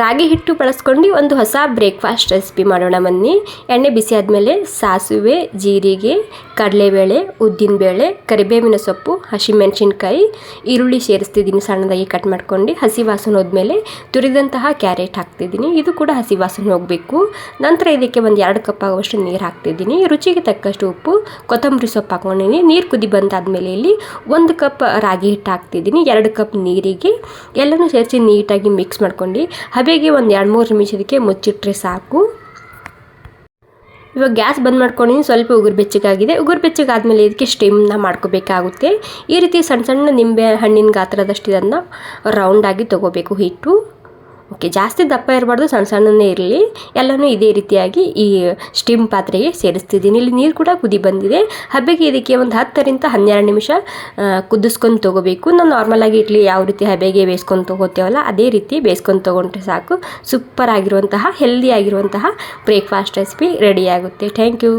ರಾಗಿ ಹಿಟ್ಟು ಬಳಸ್ಕೊಂಡು ಒಂದು ಹೊಸ ಬ್ರೇಕ್ಫಾಸ್ಟ್ ರೆಸಿಪಿ ಮಾಡೋಣ ಬನ್ನಿ. ಎಣ್ಣೆ ಬಿಸಿ ಆದಮೇಲೆ ಸಾಸಿವೆ, ಜೀರಿಗೆ, ಕಡಲೆಬೇಳೆ, ಉದ್ದಿನಬೇಳೆ, ಕರಿಬೇವಿನ ಸೊಪ್ಪು, ಹಸಿಮೆಣಸಿನ್ಕಾಯಿ, ಈರುಳ್ಳಿ ಸೇರಿಸ್ತಿದ್ದೀನಿ ಸಣ್ಣದಾಗಿ ಕಟ್ ಮಾಡ್ಕೊಂಡು. ಹಸಿ ವಾಸನೆ ಹೋದ್ಮೇಲೆ ತುರಿದಂತಹ ಕ್ಯಾರೆಟ್ ಹಾಕ್ತಿದ್ದೀನಿ. ಇದು ಕೂಡ ಹಸಿ ವಾಸನೆ ಹೋಗಬೇಕು. ನಂತರ ಇದಕ್ಕೆ ಒಂದು 2 ಕಪ್ ಆಗುವಷ್ಟು ನೀರು ಹಾಕ್ತಿದ್ದೀನಿ. ರುಚಿಗೆ ತಕ್ಕಷ್ಟು ಉಪ್ಪು, ಕೊತ್ತಂಬರಿ ಸೊಪ್ಪು ಹಾಕ್ಕೊಂಡಿದ್ದೀನಿ. ನೀರು ಕುದಿ ಬಂದಾದಮೇಲೆ ಇಲ್ಲಿ 1 ಕಪ್ ರಾಗಿ ಹಿಟ್ಟು ಹಾಕ್ತಿದ್ದೀನಿ. 2 ಕಪ್ ನೀರಿಗೆ ಎಲ್ಲನೂ ಸೇರಿಸಿ ನೀಟಾಗಿ ಮಿಕ್ಸ್ ಮಾಡ್ಕೊಂಡು ಹಬೆಗೆ ಒಂದು 2-3 ನಿಮಿಷದಕ್ಕೆ ಮುಚ್ಚಿಟ್ರೆ ಸಾಕು. ಇವಾಗ ಗ್ಯಾಸ್ ಬಂದ್ ಮಾಡ್ಕೊಂಡಿದ್ದೀನಿ. ಸ್ವಲ್ಪ ಉಗುರು ಬೆಚ್ಚಗಾಗಿದೆ. ಉಗುರು ಬೆಚ್ಚಗಾದ್ಮೇಲೆ ಇದಕ್ಕೆ ಸ್ಟೀಮ್ನ ಮಾಡ್ಕೋಬೇಕಾಗುತ್ತೆ. ಈ ರೀತಿ ಸಣ್ಣ ಸಣ್ಣ ನಿಂಬೆ ಹಣ್ಣಿನ ಗಾತ್ರದಷ್ಟು ಇದನ್ನು ರೌಂಡಾಗಿ ತೊಗೋಬೇಕು ಹಿಟ್ಟು. ಓಕೆ, ಜಾಸ್ತಿ ದಪ್ಪ ಇರಬಾರ್ದು, ಸಣ್ಣ ಸಣ್ಣನೇ ಇರಲಿ. ಎಲ್ಲನೂ ಇದೇ ರೀತಿಯಾಗಿ ಈ ಸ್ಟೀಮ್ ಪಾತ್ರೆಗೆ ಸೇರಿಸ್ತಿದ್ದೀನಿ. ಇಲ್ಲಿ ನೀರು ಕೂಡ ಕುದಿ ಬಂದಿದೆ. ಹಬೆಗೆ ಇದಕ್ಕೆ ಒಂದು 10ರಿಂದ 12 ನಿಮಿಷ ಕುದಿಸ್ಕೊಂಡು ತೊಗೋಬೇಕು. ನಾವು ನಾರ್ಮಲಾಗಿ ಇಡ್ಲಿ ಯಾವ ರೀತಿ ಹಬೆಗೆ ಬೇಯಿಸ್ಕೊಂಡು ತೊಗೋತೇವಲ್ಲ ಅದೇ ರೀತಿ ಬೇಯಿಸ್ಕೊಂಡು ತೊಗೊಂಡ್ರೆ ಸಾಕು. ಸೂಪರ್ ಆಗಿರುವಂತಹ ಹೆಲ್ದಿ ಆಗಿರುವಂತಹ ಬ್ರೇಕ್ಫಾಸ್ಟ್ ರೆಸಿಪಿ ರೆಡಿ ಆಗುತ್ತೆ. Thank you.